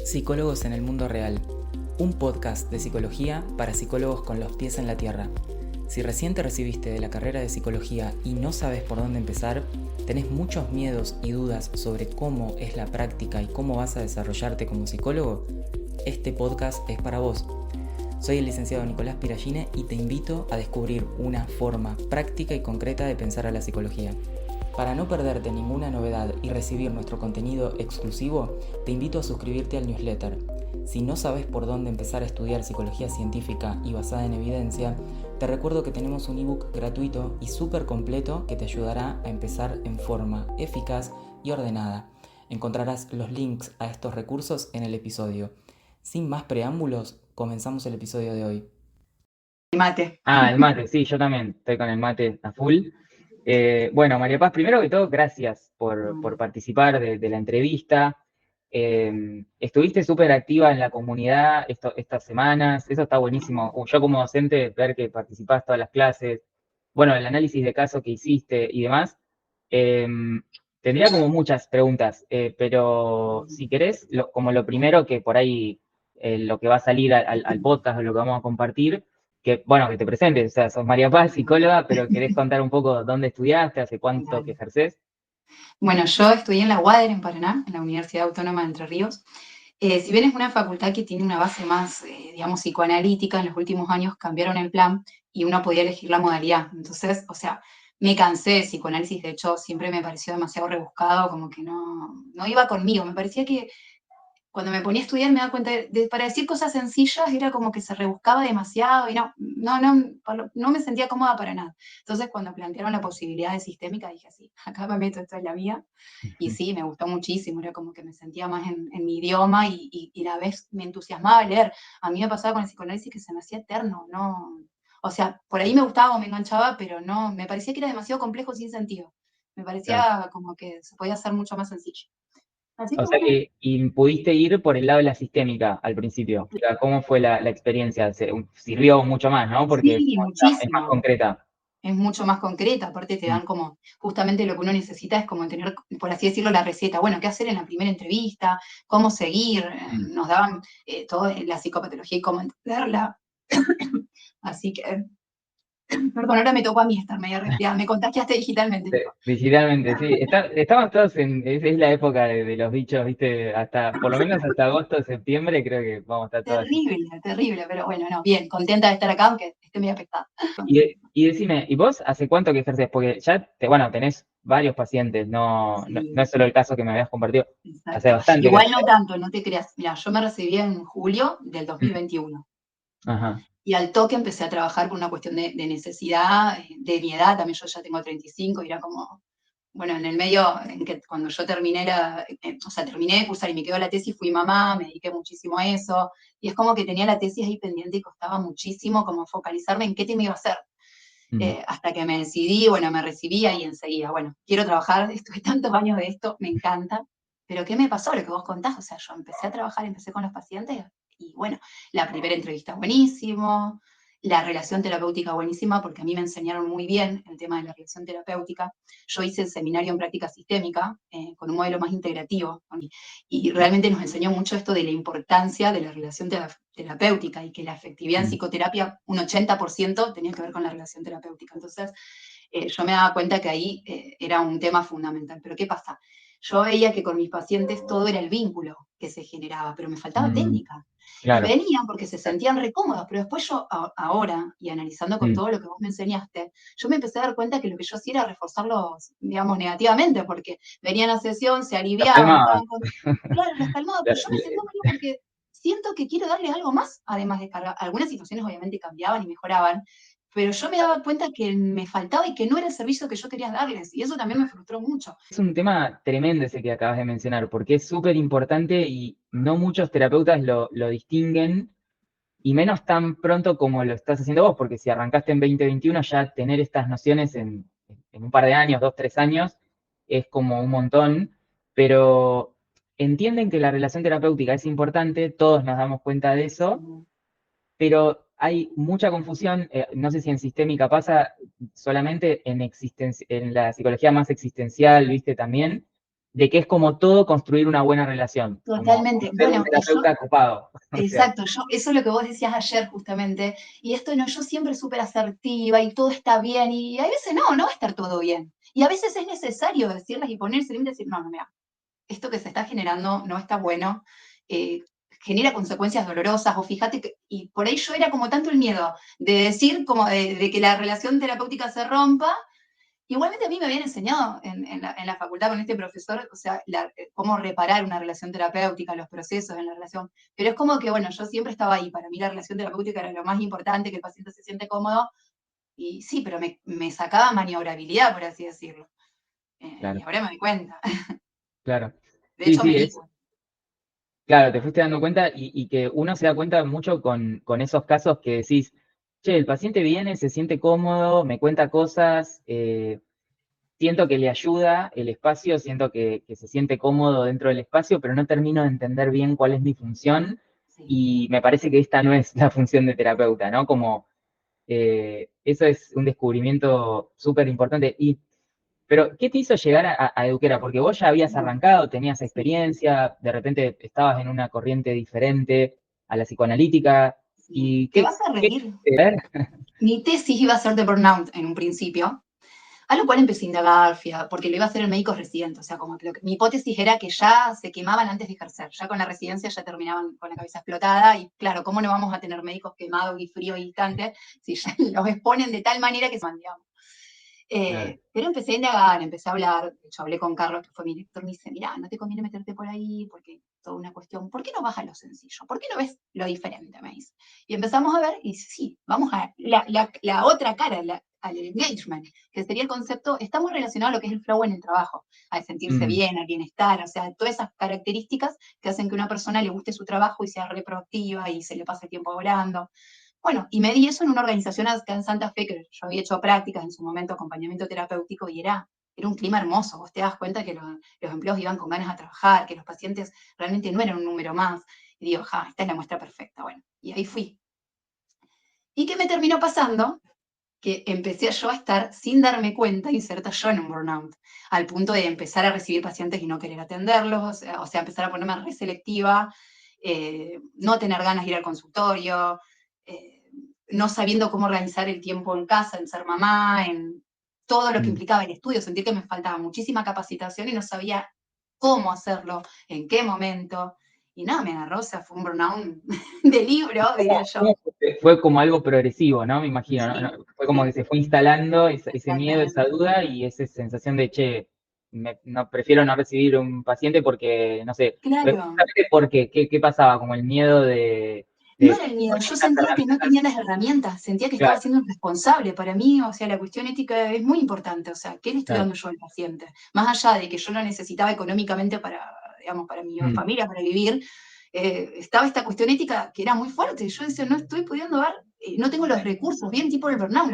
Psicólogos en el mundo real, un podcast de psicología para psicólogos con los pies en la tierra. Si recién te recibiste de la carrera de psicología y no sabes por dónde empezar, tenés muchos miedos y dudas sobre cómo es la práctica y cómo vas a desarrollarte como psicólogo, este podcast es para vos. Soy el licenciado Nicolás Piragine y te invito a descubrir una forma práctica y concreta de pensar a la psicología. Para no perderte ninguna novedad y recibir nuestro contenido exclusivo, te invito a suscribirte al newsletter. Si no sabes por dónde empezar a estudiar psicología científica y basada en evidencia, te recuerdo que tenemos un ebook gratuito y súper completo que te ayudará a empezar en forma eficaz y ordenada. Encontrarás los links a estos recursos en el episodio. Sin más preámbulos, comenzamos el episodio de hoy. Mate. El mate, sí, yo también estoy con el mate a full. Bueno, María Paz, primero que todo, gracias por participar de la entrevista. Estuviste súper activa en la comunidad estas semanas, eso está buenísimo. Yo como docente, ver que participás todas las clases, bueno, el análisis de caso que hiciste y demás. Tendría como muchas preguntas, pero si querés, como lo primero que por ahí, lo que va a salir al podcast o lo que vamos a compartir, que te presentes, o sea, sos María Paz, psicóloga, pero querés contar un poco dónde estudiaste, hace cuánto que ejercés. Bueno, yo estudié en la UADER en Paraná, en la Universidad Autónoma de Entre Ríos. Si bien es una facultad que tiene una base más, digamos, psicoanalítica, en los últimos años cambiaron el plan y uno podía elegir la modalidad. Entonces, o sea, me cansé de psicoanálisis, de hecho, siempre me pareció demasiado rebuscado, como que no iba conmigo. Me parecía que cuando me ponía a estudiar me daba cuenta para decir cosas sencillas era como que se rebuscaba demasiado y no me sentía cómoda para nada. Entonces cuando plantearon la posibilidad de sistémica dije así, acá me meto, esto es la mía. Y sí, me gustó muchísimo, era como que me sentía más en mi idioma y a la vez me entusiasmaba leer. A mí me pasaba con el psicoanálisis que se me hacía eterno, ¿no? O sea, por ahí me gustaba o me enganchaba, pero no, me parecía que era demasiado complejo sin sentido. Me parecía como que se podía hacer mucho más sencillo. Así que O sea bueno. y pudiste ir por el lado de la sistémica al principio. O sea, ¿cómo fue la experiencia? Sirvió mucho más, ¿no? Porque Sí, es más muchísimo. concreta. Es mucho más concreta, aparte te dan como, justamente lo que uno necesita es como tener, por así decirlo, la receta. Bueno, ¿qué hacer en la primera entrevista? ¿Cómo seguir? Nos daban toda la psicopatología y cómo entenderla. Así que, perdón, ahora me tocó a mí estar media resfriada. Me contagiaste digitalmente, Nico. Digitalmente, sí. Estamos todos es la época de los bichos, ¿viste? Por lo menos hasta agosto, septiembre, creo que vamos a estar todos así. Terrible, terrible, pero bueno, no, bien, contenta de estar acá, aunque esté medio afectada. Y decime, ¿y vos hace cuánto que ejercés? Porque ya, tenés varios pacientes, no es Sí, solo el caso que me habías compartido. Hace exacto. bastante que Igual no ejercés. tanto, no te creas. Mira, yo me recibí en julio del 2021. Ajá. Y al toque empecé a trabajar por una cuestión de necesidad, de mi edad, también yo ya tengo 35, y era como, bueno, en el medio en que cuando yo terminé, terminé de cursar y me quedó la tesis, fui mamá, me dediqué muchísimo a eso, y es como que tenía la tesis ahí pendiente y costaba muchísimo como focalizarme en qué tema iba a hacer. Hasta que me decidí, bueno, me recibí y enseguida, bueno, quiero trabajar, estuve tantos años de esto, me encanta, pero ¿qué me pasó? Lo que vos contás, o sea, yo empecé a trabajar, empecé con los pacientes y bueno, la primera entrevista buenísimo, la relación terapéutica buenísima, porque a mí me enseñaron muy bien el tema de la relación terapéutica. Yo hice el seminario en práctica sistémica con un modelo más integrativo y realmente nos enseñó mucho esto de la importancia de la relación terapéutica y que la efectividad en psicoterapia, un 80% tenía que ver con la relación terapéutica. Entonces, yo me daba cuenta que ahí era un tema fundamental. Pero ¿qué pasa? Yo veía que con mis pacientes todo era el vínculo que se generaba, pero me faltaba técnica. Y Claro. venían porque se sentían recómodos, pero después yo ahora, y analizando con todo lo que vos me enseñaste, yo me empecé a dar cuenta que lo que yo hacía era reforzarlos, digamos, negativamente, porque venían a sesión, se Los aliviaban, calmaba. estaban con... Claro, los calmaba, pero yo me sentía mal porque siento que quiero darles algo más, además de cargar. Algunas situaciones obviamente cambiaban y mejoraban, pero yo me daba cuenta que me faltaba y que no era el servicio que yo quería darles, y eso también me frustró mucho. Es un tema tremendo ese que acabas de mencionar, porque es súper importante y no muchos terapeutas lo distinguen, y menos tan pronto como lo estás haciendo vos, porque si arrancaste en 2021, ya tener estas nociones en un par de años, 2, 3 años, es como un montón, pero entienden que la relación terapéutica es importante, todos nos damos cuenta de eso, pero hay mucha confusión, no sé si en sistémica pasa, solamente en la psicología más existencial, viste, también, de que es como todo construir una buena relación. Totalmente. Como ser un Bueno, y yo, terapeuta copado. O sea, exacto, eso es lo que vos decías ayer justamente, y esto no, yo siempre súper asertiva y todo está bien, y a veces no va a estar todo bien. Y a veces es necesario decirles y ponerse límites y decir, no, mira, esto que se está generando no está bueno, genera consecuencias dolorosas, o fíjate que, y por ahí yo era como tanto el miedo de decir como de que la relación terapéutica se rompa. Igualmente a mí me habían enseñado en la facultad con este profesor, o sea, cómo reparar una relación terapéutica, los procesos en la relación, pero es como que, bueno, yo siempre estaba ahí, para mí la relación terapéutica era lo más importante, que el paciente se siente cómodo, y sí, pero me sacaba maniobrabilidad, por así decirlo, y claro, ahora me doy cuenta, claro. de Sí, hecho sí, me di es, cuenta. claro, te fuiste dando cuenta y que uno se da cuenta mucho con esos casos que decís, che, el paciente viene, se siente cómodo, me cuenta cosas, siento que le ayuda el espacio, siento que se siente cómodo dentro del espacio, pero no termino de entender bien cuál es mi función Sí. y me parece que esta no es la función de terapeuta, ¿no? Como eso es un descubrimiento súper importante. Pero, ¿qué te hizo llegar a Eduquera? Porque vos ya habías Bueno, arrancado, tenías sí, experiencia, de repente estabas en una corriente diferente a la psicoanalítica, sí. y Te ¿qué vas a qué reír. quisiste ver? Mi tesis iba a ser de burnout en un principio, a lo cual empecé a indagar, porque lo iba a hacer el médico residente, o sea, como que mi hipótesis era que ya se quemaban antes de ejercer, ya con la residencia ya terminaban con la cabeza explotada, y claro, ¿cómo no vamos a tener médicos quemados y fríos y distantes si ya los exponen de tal manera que se van, digamos? Claro, Pero empecé a indagar, empecé a hablar, de hecho hablé con Carlos, que fue mi director, me dice, mira, no te conviene meterte por ahí, porque toda una cuestión, ¿por qué no vas a lo sencillo? ¿Por qué no ves lo diferente? Me dice. Y empezamos a ver, y sí, vamos a la otra cara, al engagement, que sería el concepto, está muy relacionado a lo que es el flow en el trabajo, al sentirse mm, bien, al bienestar, o sea, todas esas características que hacen que una persona le guste su trabajo y sea re proactiva y se le pase el tiempo orando. Bueno, y me di eso en una organización acá en Santa Fe, que yo había hecho prácticas en su momento, acompañamiento terapéutico, y era un clima hermoso. Vos te das cuenta que los empleados iban con ganas a trabajar, que los pacientes realmente no eran un número más. Y digo, ja, esta es la muestra perfecta. Bueno, y ahí fui. ¿Y qué me terminó pasando? Que empecé yo a estar, sin darme cuenta, inserta yo en un burnout, al punto de empezar a recibir pacientes y no querer atenderlos, o sea empezar a ponerme re selectiva, no tener ganas de ir al consultorio, eh, no sabiendo cómo organizar el tiempo en casa, en ser mamá, en todo lo que mm. implicaba el estudio, sentir que me faltaba muchísima capacitación y no sabía cómo hacerlo, en qué momento. Y nada, me agarró, o sea, fue un burnout de libro, diría yo. ¿Cómo fue como algo progresivo, ¿no? Me imagino, ¿no? Sí, Fue como que sí, se fue instalando ese miedo, esa exactamente. duda y esa sensación de, che, no, prefiero no recibir un paciente porque, no sé, pero Claro. justamente porque, ¿qué pasaba? Como el miedo No de era el miedo, yo conectar sentía que no tenía herramientas. las herramientas, sentía que estaba Claro, siendo irresponsable. Para mí, o sea, la cuestión ética es muy importante, o sea, ¿qué le estoy claro. dando yo al paciente? Más allá de que yo lo necesitaba económicamente para, digamos, para mi Mm, familia, para vivir, estaba esta cuestión ética que era muy fuerte. Yo decía, no estoy pudiendo dar, no tengo los recursos, bien tipo el burnout,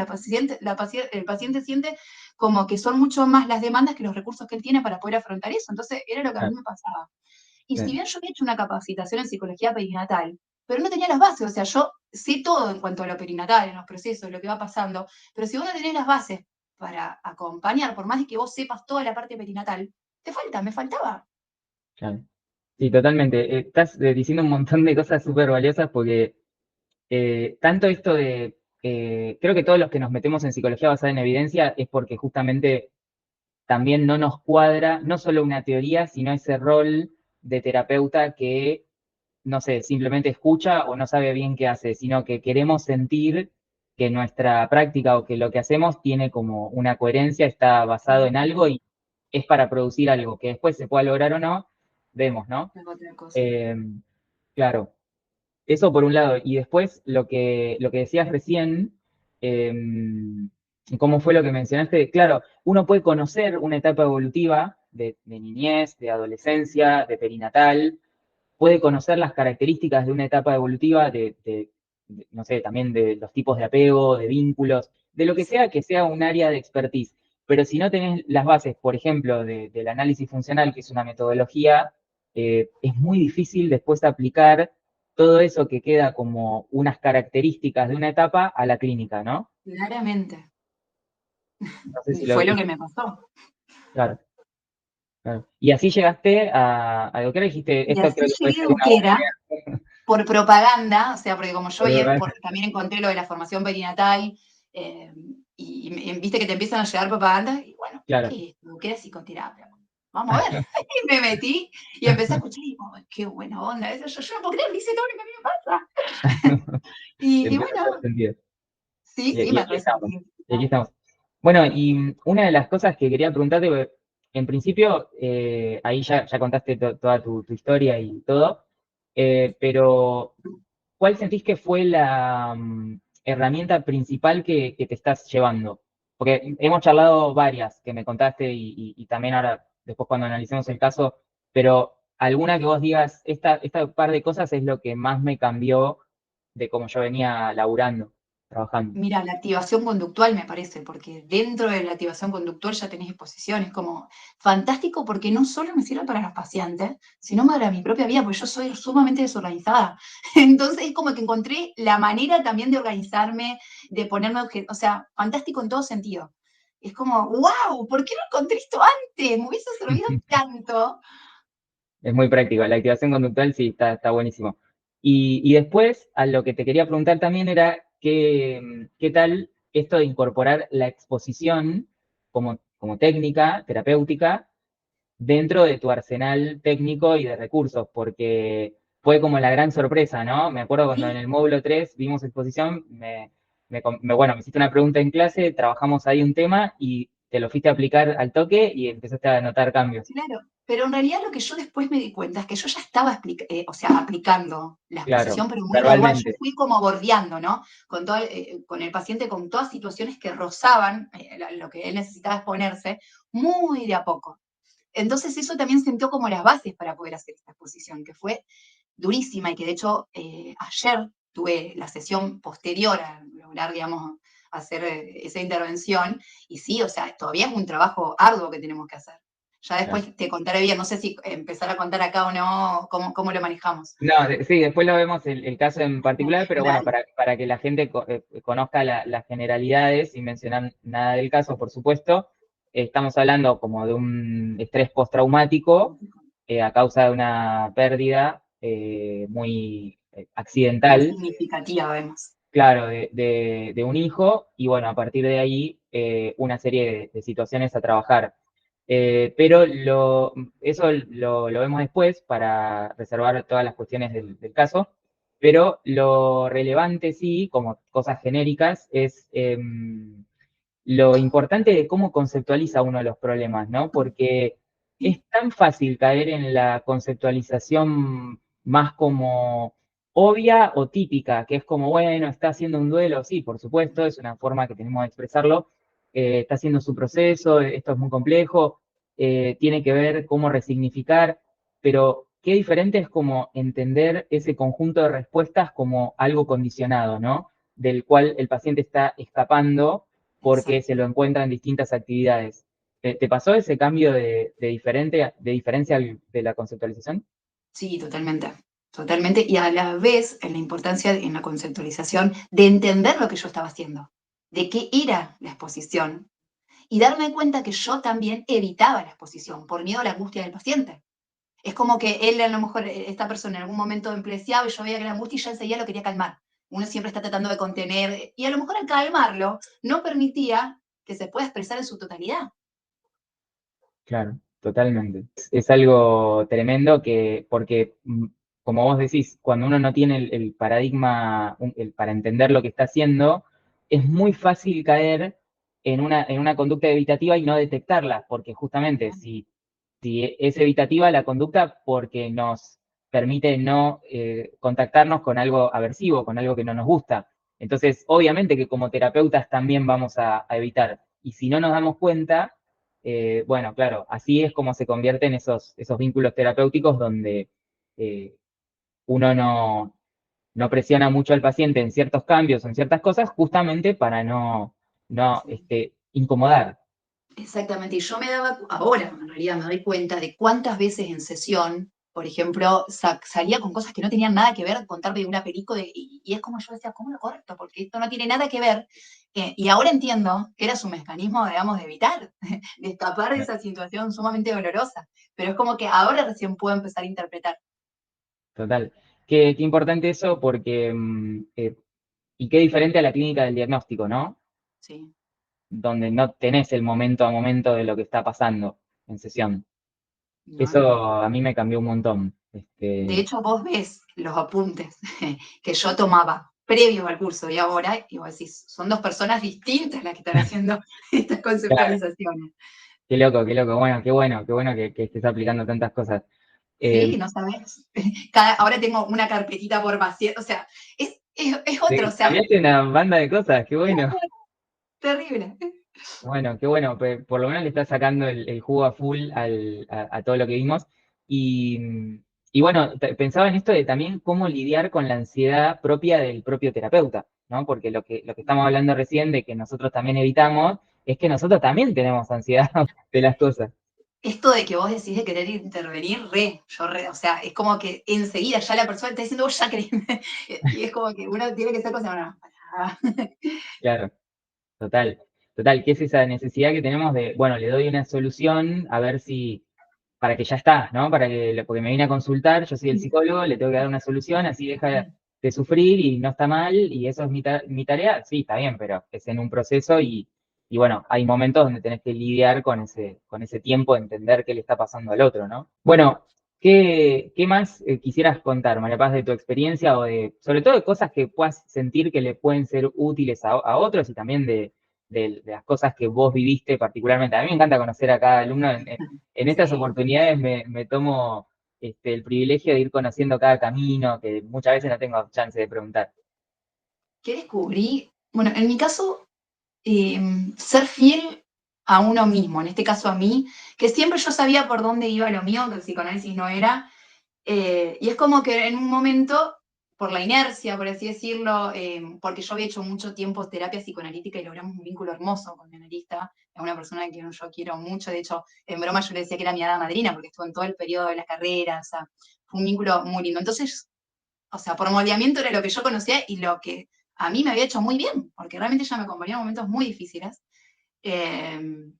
el paciente siente como que son mucho más las demandas que los recursos que él tiene para poder afrontar eso. Entonces, era lo que a mí claro, me pasaba. Y si sí. bien yo había hecho una capacitación en psicología perinatal, pero no tenía las bases, o sea, yo sé todo en cuanto a lo perinatal, en los procesos, lo que va pasando, pero si vos no tenés las bases para acompañar, por más de que vos sepas toda la parte perinatal, te falta, me faltaba. Claro. Sí, totalmente. Estás diciendo un montón de cosas súper valiosas porque tanto esto de, creo que todos los que nos metemos en psicología basada en evidencia es porque justamente también no nos cuadra no solo una teoría, sino ese rol de terapeuta que, no sé, simplemente escucha o no sabe bien qué hace, sino que queremos sentir que nuestra práctica o que lo que hacemos tiene como una coherencia, está basado en algo y es para producir algo, que después se pueda lograr o no, vemos, ¿no? Es otra cosa. Eh, claro, eso por un lado. Y después lo que decías recién, eh, cómo fue lo que mencionaste, claro, uno puede conocer una etapa evolutiva de niñez, de adolescencia, de perinatal, puede conocer las características de una etapa evolutiva, no sé, también de los tipos de apego, de vínculos, de lo Sí, que sea un área de expertise. Pero si no tenés las bases, por ejemplo, del análisis funcional, que es una metodología, es muy difícil después aplicar todo eso que queda como unas características de una etapa a la clínica, ¿no? claramente. No sé si Y lo... fue lo que me pasó. Claro. Claro. Y así llegaste a Eduquera, dijiste, Y esto así creo que puede llegué a ser una buena Eduquera por propaganda, o sea, porque como yo idea. también encontré lo de la formación perinatal, eh, y viste que te empiezan a llegar propaganda, y bueno, Claro. ¿qué es Eduquera psicoterapia? Vamos a ver. Y me metí y empecé a escuchar y digo, "Ay, qué buena onda, eso yo no puedo creer, dice todo lo que a mí me pasa". Y Empieza a hacer bueno, sentido. sí, Y, sí, y me aquí re estamos, sentí y aquí identificada. estamos. Bueno, y una de las cosas que quería preguntarte, porque en principio, ahí ya contaste toda tu historia y todo, pero ¿cuál sentís que fue la herramienta principal que te estás llevando? Porque hemos charlado varias que me contaste y también ahora, después cuando analicemos el caso, pero alguna que vos digas, esta par de cosas es lo que más me cambió de cómo yo venía laburando, trabajando. Mira, la activación conductual me parece, porque dentro de la activación conductual ya tenés exposiciones, como fantástico porque no solo me sirve para los pacientes, sino para mi propia vida, porque yo soy sumamente desorganizada. Entonces es como que encontré la manera también de organizarme, de ponerme o sea, fantástico en todo sentido. Es como, wow, ¿por qué no encontré esto antes? Me hubiese servido tanto. Es muy práctico. La activación conductual sí, está buenísimo. Y después, a lo que te quería preguntar también era qué tal esto de incorporar la exposición como técnica terapéutica dentro de tu arsenal técnico y de recursos, porque fue como la gran sorpresa, ¿no? Me acuerdo cuando en Sí, el módulo 3 vimos exposición, bueno, me hiciste una pregunta en clase, trabajamos ahí un tema y te lo fuiste a aplicar al toque y empezaste a notar cambios. claro, pero en realidad lo que yo después me di cuenta es que yo ya estaba o sea, aplicando la Claro, exposición, pero muy gradual. Yo verbalmente. fui como bordeando, ¿no? Con el paciente, con todas situaciones que rozaban lo que él necesitaba exponerse, muy de a poco. Entonces eso también sentó como las bases para poder hacer esta exposición, que fue durísima y que de hecho ayer tuve la sesión posterior a lograr, digamos, hacer esa intervención, y sí, o sea, todavía es un trabajo arduo que tenemos que hacer. Ya Claro. después te contaré bien, no sé si empezar a contar acá o no, cómo lo manejamos. No, sí, después lo vemos el caso en particular, pero bueno, Dale, para que la gente conozca las generalidades, sin mencionar nada del caso, por supuesto, estamos hablando como de un estrés postraumático a causa de una pérdida muy muy accidental, significativa, vemos. claro, de un hijo, y bueno, a partir de ahí una serie de situaciones a trabajar. Pero eso lo vemos después para reservar todas las cuestiones del caso, pero lo relevante sí, como cosas genéricas, es lo importante de cómo conceptualiza uno los problemas, ¿no? Porque es tan fácil caer en la conceptualización más como obvia o típica, que es como, bueno, está haciendo un duelo, sí, por supuesto, es una forma que tenemos de expresarlo, está haciendo su proceso, esto es muy complejo, tiene que ver cómo resignificar, pero qué diferente es como entender ese conjunto de respuestas como algo condicionado, ¿no? Del cual el paciente está escapando porque se Exacto. lo encuentra en distintas actividades. ¿Te pasó ese cambio de diferencia de la conceptualización? Sí, totalmente. Totalmente. Y a la vez, en la importancia en la conceptualización de entender lo que yo estaba haciendo, de qué era la exposición, y darme cuenta que yo también evitaba la exposición por miedo a la angustia del paciente. Es como que él, a lo mejor, esta persona en algún momento empleaba y yo veía que la angustia y ya enseguida lo quería calmar. Uno siempre está tratando de contener, y a lo mejor al calmarlo no permitía que se pueda expresar en su totalidad. Claro, totalmente. Es algo tremendo porque, como vos decís, cuando uno no tiene el paradigma para entender lo que está haciendo, es muy fácil caer en una conducta evitativa y no detectarla, porque justamente si es evitativa la conducta porque nos permite no contactarnos con algo aversivo, con algo que no nos gusta. Entonces, obviamente que como terapeutas también vamos a evitar. Y si no nos damos cuenta, bueno, claro, así es como se convierten esos vínculos terapéuticos donde eh, uno no presiona mucho al paciente en ciertos cambios o en ciertas cosas, justamente para no incomodar. Exactamente, y yo me daba, ahora en realidad me doy cuenta de cuántas veces en sesión por ejemplo, salía con cosas que no tenían nada que ver, contarme de una película, y es como yo decía, ¿cómo lo corto? Porque esto no tiene nada que ver. Y ahora entiendo que era su mecanismo, digamos, de evitar, de escapar de esa situación sumamente dolorosa. Pero es como que ahora recién puedo empezar a interpretar. Total. Qué importante eso porque, y qué diferente a la clínica del diagnóstico, ¿no? Sí. Donde no tenés el momento a momento de lo que está pasando en sesión. No, no. Eso a mí me cambió un montón. De hecho, vos ves los apuntes que yo tomaba previos al curso y ahora, y vos decís, son dos personas distintas las que están haciendo estas Claro, conceptualizaciones. qué loco, qué loco. Bueno, qué bueno que estés aplicando tantas cosas. Sí, no sabes. Ahora tengo una carpetita por vaciar, o sea, es otro, o sea, Cambiaste una banda de cosas, qué bueno. terrible. Bueno, qué bueno, por lo menos le estás sacando el jugo a full a todo lo que vimos. Y bueno, pensaba en esto de también cómo lidiar con la ansiedad propia del propio terapeuta, ¿no? Porque lo que estamos hablando recién de que nosotros también evitamos, es que nosotros también tenemos ansiedad de las cosas. Esto de que vos decís de querer intervenir, o sea, es como que enseguida ya la persona está diciendo, vos ya querés. Y es como que uno tiene que ser cosa, no, pará. Claro, total, total, que es esa necesidad que tenemos de, bueno, le doy una solución, a ver si, para que ya está, ¿no? Porque me vine a consultar, yo soy el psicólogo, le tengo que dar una solución, así deja de sufrir y no está mal, y eso es mi tarea, sí, está bien, pero es en un proceso y bueno, hay momentos donde tenés que lidiar con ese tiempo de entender qué le está pasando al otro, ¿no? Bueno, ¿qué más quisieras contar, María Paz, de tu experiencia o sobre todo de cosas que puedas sentir que le pueden ser útiles a otros y también de las cosas que vos viviste particularmente? A mí me encanta conocer a cada alumno en estas Sí. oportunidades me tomo el privilegio de ir conociendo cada camino, que muchas veces no tengo chance de preguntar. ¿Qué descubrí? Bueno, en mi caso, ser fiel a uno mismo, en este caso a mí, que siempre yo sabía por dónde iba lo mío, que el psicoanálisis no era, y es como que en un momento, por la inercia, por así decirlo, porque yo había hecho mucho tiempo terapia psicoanalítica y logramos un vínculo hermoso con mi analista, es una persona que yo quiero mucho, de hecho, en broma yo le decía que era mi hada madrina, porque estuvo en todo el periodo de la carrera, o sea, fue un vínculo muy lindo. Entonces, o sea, por moldeamiento era lo que yo conocía y lo que a mí me había hecho muy bien, porque realmente ella me acompañó en momentos muy difíciles, en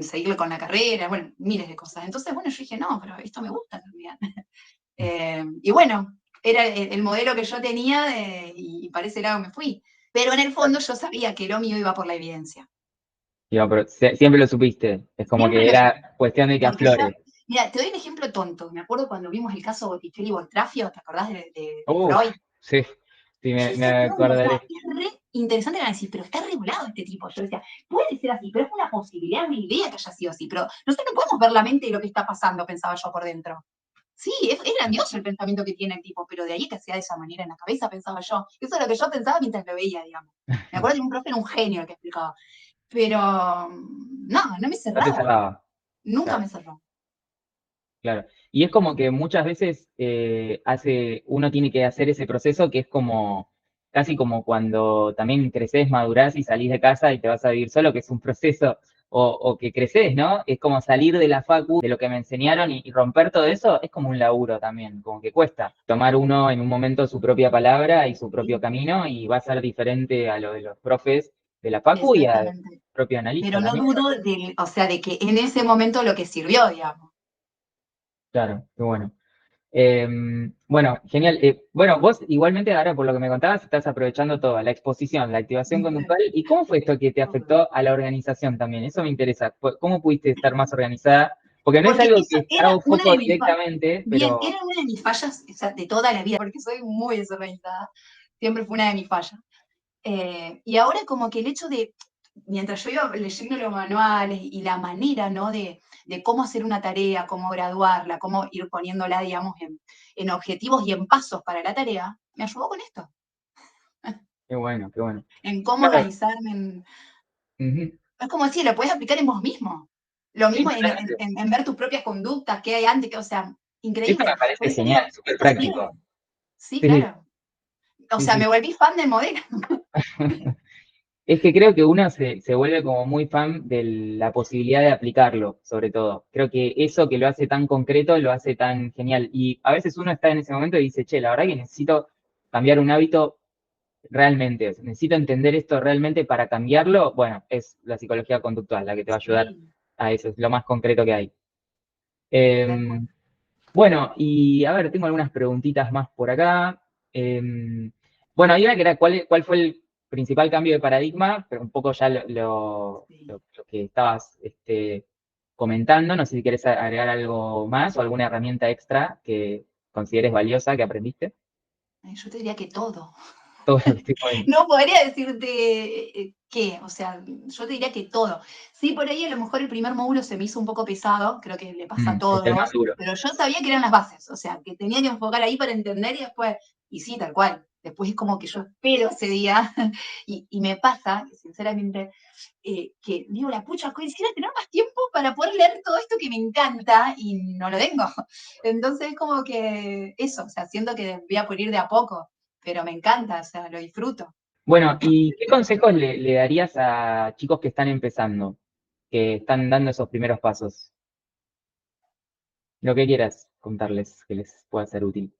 seguirle con la carrera, bueno, miles de cosas. Entonces, bueno, yo dije, no, pero esto me gusta también. Y bueno, era el modelo que yo tenía y para ese lado me fui. Pero en el fondo yo sabía que lo mío iba por la evidencia. Digo, pero siempre lo supiste, es como Siempre que lo supe. era cuestión de que Porque ya, aflore. mira, te doy un ejemplo tonto. Me acuerdo cuando vimos el caso Botticelli-Voltrafio, ¿te acordás de Uf, Freud? sí, sí, Yo me decía, ¿qué onda? O sea, acordaré. es re interesante el análisis, pero está regulado este tipo. Yo decía, puede ser así, pero es una posibilidad, una idea que haya sido así. Pero nosotros no podemos ver la mente y lo que está pasando, pensaba yo por dentro. Sí, es grandioso el pensamiento que tiene el tipo, pero de ahí que sea de esa manera en la cabeza, pensaba yo. Eso es lo que yo pensaba mientras lo veía, digamos. Me acuerdo que un profe era un genio el que explicaba. Pero no me No te cerraba. cerraba. Nunca Claro. me cerró. Claro. Y es como que muchas veces uno tiene que hacer ese proceso que es como, casi como cuando también creces, madurás y salís de casa y te vas a vivir solo, que es un proceso, o que creces, ¿no? Es como salir de la facu, de lo que me enseñaron y romper todo eso, es como un laburo también, como que cuesta tomar uno en un momento su propia palabra y su propio Sí, camino y va a ser diferente a lo de los profes de la facu y al exactamente. propio analista Pero no también. dudo o sea, de que en ese momento lo que sirvió, digamos. Claro, qué bueno. Bueno, genial. Bueno, vos igualmente ahora por lo que me contabas estás aprovechando todo, la exposición, la activación conductual. ¿Y cómo fue esto que te afectó a la organización también? Eso me interesa. ¿Cómo pudiste estar más organizada? Porque no es Porque algo eso que era hago una foco de mis fallas. directamente, Bien, pero era una de mis fallas, o sea, de toda la vida, porque soy muy desorganizada. Siempre fue una de mis fallas. Y ahora como que el hecho de, mientras yo iba leyendo los manuales y la manera, ¿no? De cómo hacer una tarea, cómo graduarla, cómo ir poniéndola, digamos, en objetivos y en pasos para la tarea, me ayudó con esto, qué bueno, qué bueno. en cómo Claro. organizarme. Ujú. Es como decir, lo puedes aplicar en vos mismo. Lo Sí, mismo totalmente. en ver tus propias conductas, qué hay antes, o sea, Eso me increíble. Por parece eso genial, digo, súper esto sirve. práctico. Sí, Sí, claro. O sí, sea, sí. me volví fan del modelo. Es que creo que uno se vuelve como muy fan de la posibilidad de aplicarlo, sobre todo. Creo que eso que lo hace tan concreto lo hace tan genial. Y a veces uno está en ese momento y dice, che, la verdad que necesito cambiar un hábito realmente, necesito entender esto realmente para cambiarlo. Bueno, es la psicología conductual la que te va a ayudar Sí, a eso, es lo más concreto que hay. tal cual. Em, bueno, y a ver, tengo algunas preguntitas más por acá. Bueno, hay una que era cuál fue el principal cambio de paradigma, pero un poco ya Sí. lo que estabas comentando. No sé si quieres agregar algo más o alguna herramienta extra que consideres valiosa que aprendiste. Yo te diría que todo. Todo lo que estoy poniendo. No podría decirte qué, o sea, yo te diría que todo. Sí, por ahí a lo mejor el primer módulo se me hizo un poco pesado, creo que le pasa a Es el más todos, duro. pero yo sabía que eran las bases, o sea, que tenía que enfocar ahí para entender y después, y sí, tal cual. Después es como que yo espero ese día y me pasa, sinceramente, que digo, la pucha, quisiera tener más tiempo para poder leer todo esto que me encanta y no lo tengo. Entonces es como que eso, o sea, siento que voy a poder ir de a poco, pero me encanta, o sea, lo disfruto. Bueno, ¿y qué consejos le darías a chicos que están empezando, que están dando esos primeros pasos? Lo que quieras contarles que les pueda ser útil.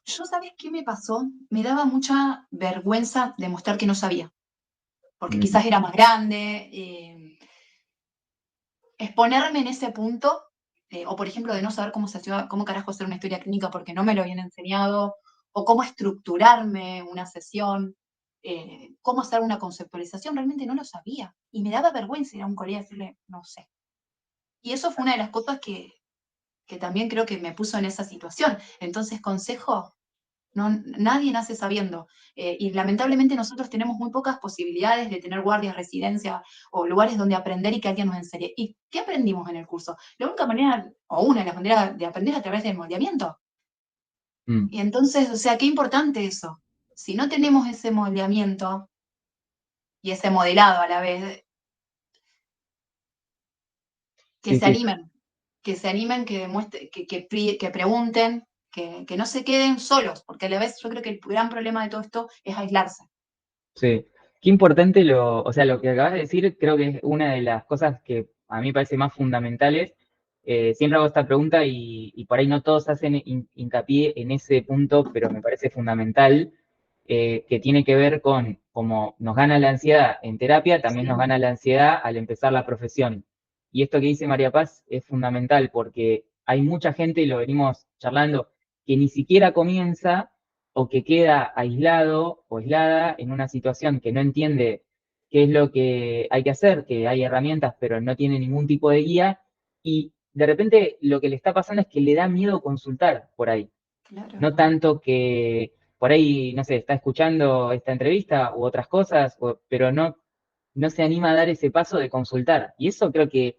Yo, ¿sabes qué me pasó? Me daba mucha vergüenza demostrar que no sabía, porque Mm, quizás era más grande, exponerme en ese punto, o por ejemplo de no saber cómo se hacía, cómo carajo hacer una historia clínica porque no me lo habían enseñado, o cómo estructurarme una sesión, cómo hacer una conceptualización, realmente no lo sabía. Y me daba vergüenza ir a un colega y decirle, no sé. Y eso fue una de las cosas que también creo que me puso en esa situación. Entonces, consejo, no, nadie nace sabiendo. Y lamentablemente nosotros tenemos muy pocas posibilidades de tener guardias, residencias o lugares donde aprender y que alguien nos enseñe. ¿Y qué aprendimos en el curso? La única manera, o una de las maneras de aprender es a través del moldeamiento. mm. Y entonces, o sea, qué importante eso. Si no tenemos ese moldeamiento y ese modelado a la vez, que Sí, se sí, animen, que demuestren, que pregunten, que no se queden solos, porque a la vez yo creo que el gran problema de todo esto es aislarse. sí. Qué importante o sea, lo que acabas de decir, creo que es una de las cosas que a mí me parece más fundamentales. Siempre hago esta pregunta y por ahí no todos hacen hincapié en ese punto, pero me parece fundamental, que tiene que ver con cómo nos gana la ansiedad en terapia, también nos Sí, gana la ansiedad al empezar la profesión. Y esto que dice María Paz es fundamental porque hay mucha gente, y lo venimos charlando, que ni siquiera comienza o que queda aislado o aislada en una situación que no entiende qué es lo que hay que hacer, que hay herramientas, pero no tiene ningún tipo de guía, y de repente lo que le está pasando es que le da miedo consultar por ahí. claro. No tanto que por ahí, no sé, está escuchando esta entrevista u otras cosas, pero no se anima a dar ese paso de consultar. Y eso creo que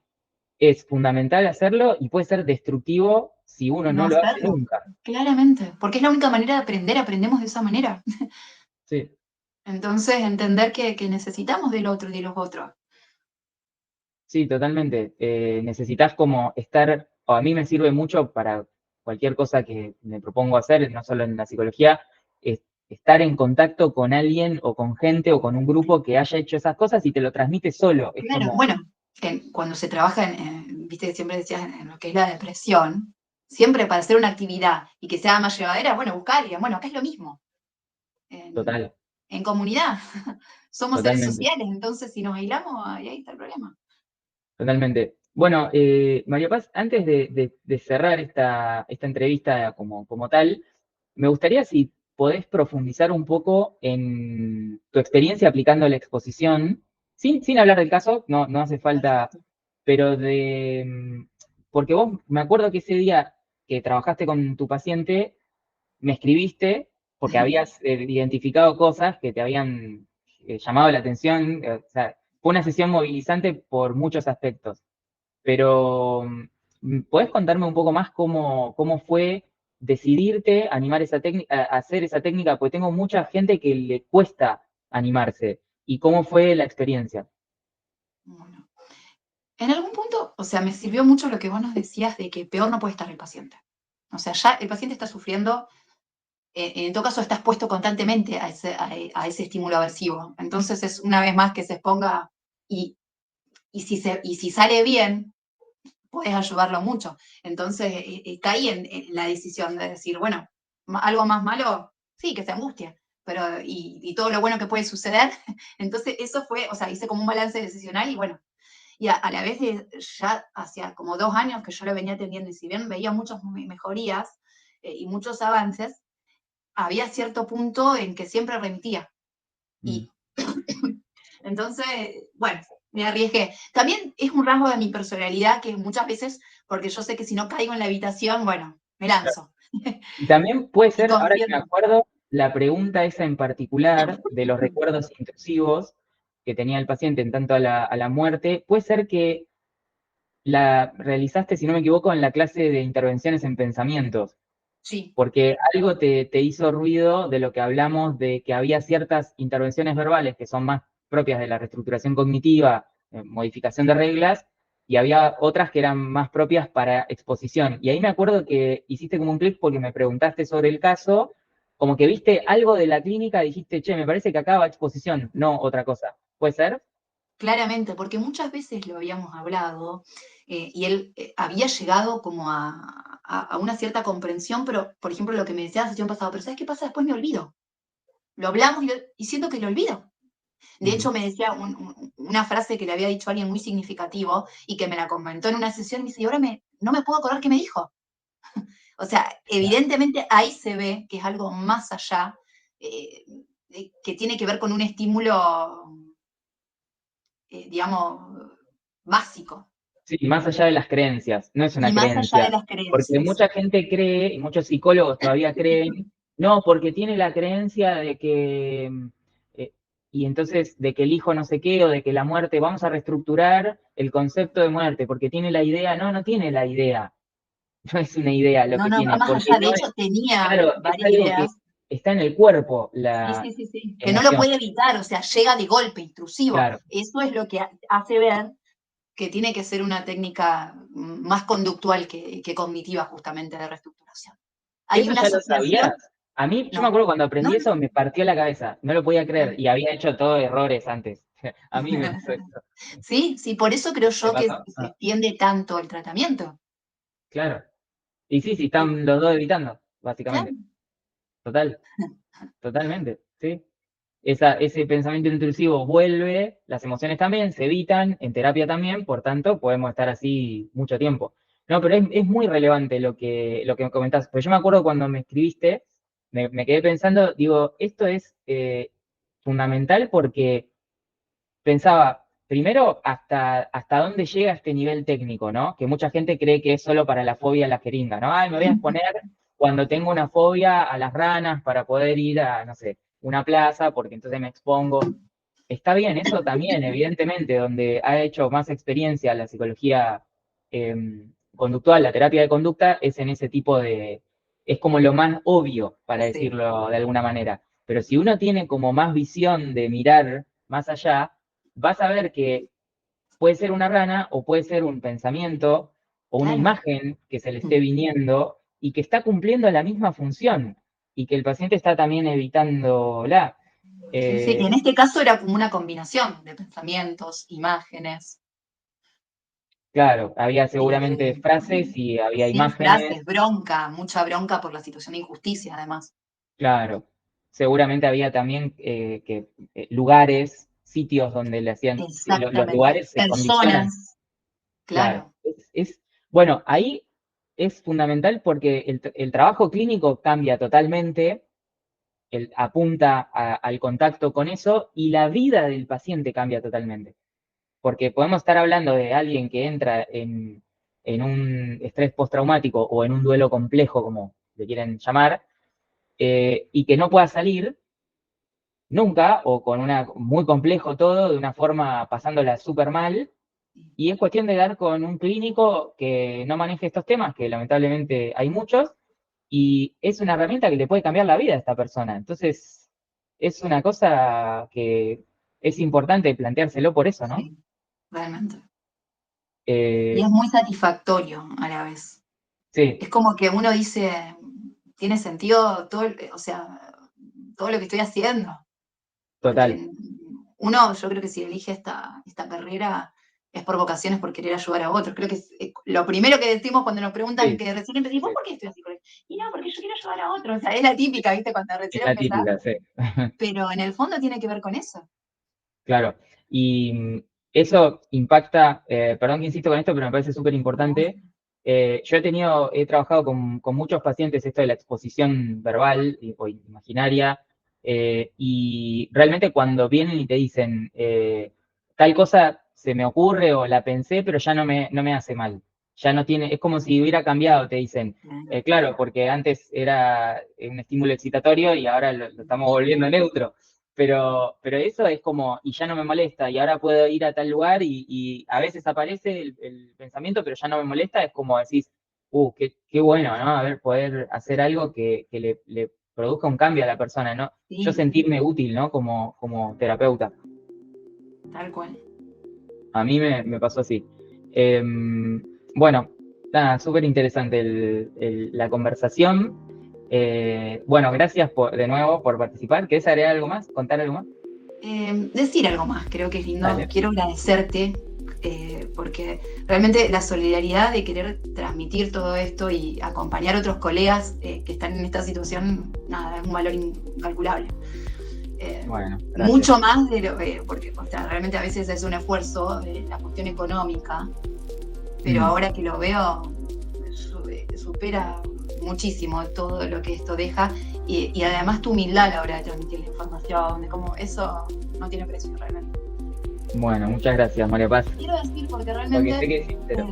es fundamental hacerlo y puede ser destructivo si uno No no lo hace hacerlo, nunca. claramente, porque es la única manera de aprender, aprendemos de esa manera. Sí. Entonces, entender que necesitamos del otro y de los otros. Sí, totalmente. Necesitas como estar, o a mí me sirve mucho para cualquier cosa que me propongo hacer, no solo en la psicología, es estar en contacto con alguien o con gente o con un grupo que haya hecho esas cosas y te lo transmite solo. Es Claro, como, bueno, cuando se trabaja viste que siempre decías en lo que es la depresión, siempre para hacer una actividad y que sea más llevadera, bueno, buscar a alguien, bueno, acá es lo mismo, en, total, en comunidad, somos seres totalmente. sociales, entonces si nos aislamos, ahí está el problema. Totalmente. Bueno, María Paz, antes de cerrar esta entrevista como tal, me gustaría si podés profundizar un poco en tu experiencia aplicando la exposición, sin hablar del caso, no hace falta, Perfecto. pero porque vos, me acuerdo que ese día que trabajaste con tu paciente, me escribiste porque habías identificado cosas que te habían llamado la atención, o sea, fue una sesión movilizante por muchos aspectos. Pero, ¿podés contarme un poco más cómo fue decidirte a animar a hacer esa técnica? Porque tengo mucha gente que le cuesta animarse. ¿Y cómo fue la experiencia? Bueno, en algún punto, o sea, me sirvió mucho lo que vos nos decías de que peor no puede estar el paciente. O sea, ya el paciente está sufriendo, en todo caso estás puesto constantemente a ese estímulo aversivo. Entonces es una vez más que se exponga y si sale bien, puedes ayudarlo mucho. Entonces está ahí en la decisión de decir, bueno, algo más malo, sí, que se angustia, pero y todo lo bueno que puede suceder. Entonces eso fue, o sea, hice como un balance decisional y bueno, y a la vez ya hacía como 2 años que yo lo venía teniendo y si bien veía muchas mejorías y muchos avances, había cierto punto en que siempre remitía. Y entonces, bueno, me arriesgué. También es un rasgo de mi personalidad que muchas veces, porque yo sé que si no caigo en la habitación, bueno, me lanzo. Y también puede Y ser, ahora que me confiando. acuerdo, la pregunta esa en particular de los recuerdos intrusivos que tenía el paciente en tanto a la muerte, puede ser que la realizaste, si no me equivoco, en la clase de intervenciones en pensamientos, Sí, porque algo te hizo ruido de lo que hablamos de que había ciertas intervenciones verbales que son más propias de la reestructuración cognitiva, modificación de reglas, y había otras que eran más propias para exposición. Y ahí me acuerdo que hiciste como un clic porque me preguntaste sobre el caso, como que viste algo de la clínica, dijiste, che, me parece que acá va exposición, no otra cosa. ¿Puede ser? claramente, porque muchas veces lo habíamos hablado y él había llegado como a una cierta comprensión, pero, por ejemplo, lo que me decía la sesión pasada, pero ¿sabes qué pasa? Después me olvido. Lo hablamos y siento que lo olvido. De hecho, me decía una frase que le había dicho a alguien muy significativo y que me la comentó en una sesión y me dice, y ahora no me puedo acordar qué me dijo. O sea, evidentemente ahí se ve que es algo más allá, eh, que tiene que ver con un estímulo, digamos, básico. Sí, más allá de las creencias, no es una Y más allá de creencia, las porque creencias. mucha gente cree, y muchos psicólogos todavía creen, no, porque tiene la creencia de que, y entonces de que el hijo no sé qué, o de que la muerte, vamos a reestructurar el concepto de muerte, porque tiene la idea, no, no tiene la idea, no es una idea lo No, que no, va tiene, más porque allá. De no hecho, es, tenía claro, es varias algo que ideas. está en el cuerpo, Sí, la sí, sí, sí. Que no lo emoción, puede evitar, o sea, llega de golpe, intrusivo. claro. Eso es lo que hace ver que tiene que ser una técnica más conductual que cognitiva justamente de reestructuración. Hay ¿Eso una ya lo sabías? asociación, A mí, yo me no, acuerdo cuando no, aprendí eso, me partió la cabeza, no lo podía creer, no. y había hecho todos errores antes. A mí me pasó eso. Sí, sí, por eso creo ¿Te yo que pasó? se Ah, extiende tanto el tratamiento. claro. Y sí, sí, Eh, están los dos evitando, Claro, básicamente. Total, totalmente, sí. Ese pensamiento intrusivo vuelve, las emociones también se evitan, en terapia también, por tanto, podemos estar así mucho tiempo. No, pero es muy relevante lo que me comentás. Pero yo me acuerdo cuando me escribiste, me quedé pensando, digo, esto es fundamental porque pensaba, primero, hasta dónde llega este nivel técnico, ¿no? Que mucha gente cree que es solo para la fobia a la jeringa, ¿no? Ay, me voy a exponer cuando tengo una fobia a las ranas para poder ir a, no sé, una plaza, porque entonces me expongo. Está bien, eso también, evidentemente, donde ha hecho más experiencia la psicología conductual, la terapia de conducta, es en ese tipo de, es como lo más obvio, para sí, decirlo de alguna manera. Pero si uno tiene como más visión de mirar más allá, vas a ver que puede ser una rana o puede ser un pensamiento o una claro. imagen que se le esté viniendo y que está cumpliendo la misma función y que el paciente está también evitándola. Sí, sí. Y Eh, en este caso era como una combinación de pensamientos, imágenes, claro, había seguramente eh, frases y había sí, imágenes, frases, bronca, mucha bronca por la situación de injusticia, además. claro. Seguramente había también lugares, sitios donde le hacían, los Exactamente. lugares se condicionan. Personas, Claro, claro. bueno, ahí es fundamental porque el trabajo clínico cambia totalmente, apunta al contacto con eso y la vida del paciente cambia totalmente. Porque podemos estar hablando de alguien que entra en un estrés postraumático o en un duelo complejo, como le quieren llamar, y que no pueda salir nunca o con una muy complejo todo, de una forma pasándola súper mal. Y es cuestión de dar con un clínico que no maneje estos temas, que lamentablemente hay muchos, y es una herramienta que le puede cambiar la vida a esta persona. Entonces, es una cosa que es importante planteárselo por eso, ¿no? Sí, realmente. Y Eh, es muy satisfactorio a la vez. sí, Es como que uno dice, tiene sentido todo, o sea, todo lo que estoy haciendo. Total. Porque uno, yo creo que si elige esta carrera es por vocación, es por querer ayudar a otros. Creo que es lo primero que decimos cuando nos preguntan, Sí. que recién empecé, ¿vos por qué estudias psicología? Y no, porque yo quiero ayudar a otros. O sea, es la típica, ¿viste? Cuando recién Es la empezás. típica, sí. Pero en el fondo tiene que ver con eso. Claro. Y eso impacta, perdón que insisto con esto, pero me parece súper importante. Yo he trabajado con muchos pacientes esto de la exposición verbal o imaginaria, y realmente cuando vienen y te dicen, tal cosa se me ocurre o la pensé, pero ya no me hace mal. Ya no tiene, es como si hubiera cambiado, te dicen. Claro, porque antes era un estímulo excitatorio y ahora lo estamos volviendo neutro. Pero eso es como, y ya no me molesta, y ahora puedo ir a tal lugar y a veces aparece el pensamiento, pero ya no me molesta, es como decís, qué bueno, ¿no? A ver, poder hacer algo que le produzca un cambio a la persona, ¿no? Sí. Yo sentirme útil, ¿no? Como terapeuta. Tal cual. A mí me pasó así. Bueno, nada, súper interesante la conversación. Bueno, gracias de nuevo por participar. ¿Querés agregar algo más? ¿Contar algo más? Decir algo más, creo que es lindo. Dale. Quiero agradecerte, porque realmente la solidaridad de querer transmitir todo esto y acompañar a otros colegas que están en esta situación, nada, es un valor incalculable. Bueno, gracias. Mucho más de lo porque, o sea, realmente a veces es un esfuerzo la cuestión económica, pero ahora que lo veo, supera muchísimo todo lo que esto deja, y además tu humildad a la hora de transmitir la información, de cómo eso no tiene precio realmente. Bueno, muchas gracias, María Paz. Quiero decir, porque realmente Porque sé que es sincero.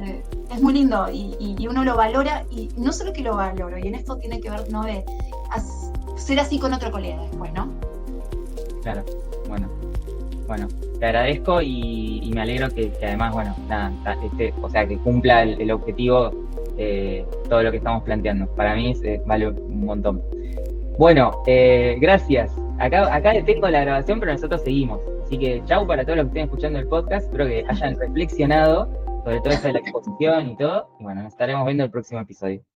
es muy lindo y uno lo valora, y no solo que lo valoro, y en esto tiene que ver, ¿no?, de ser así con otro colega después, ¿no? Claro, bueno, te agradezco y me alegro que además, bueno, nada, o sea, que cumpla el objetivo, todo lo que estamos planteando. Para mí vale un montón. Bueno, gracias. Acá detengo la grabación, pero nosotros seguimos. Así que chau para todos los que estén escuchando el podcast. Espero que hayan reflexionado sobre todo esto de la exposición y todo. Y bueno, nos estaremos viendo el próximo episodio.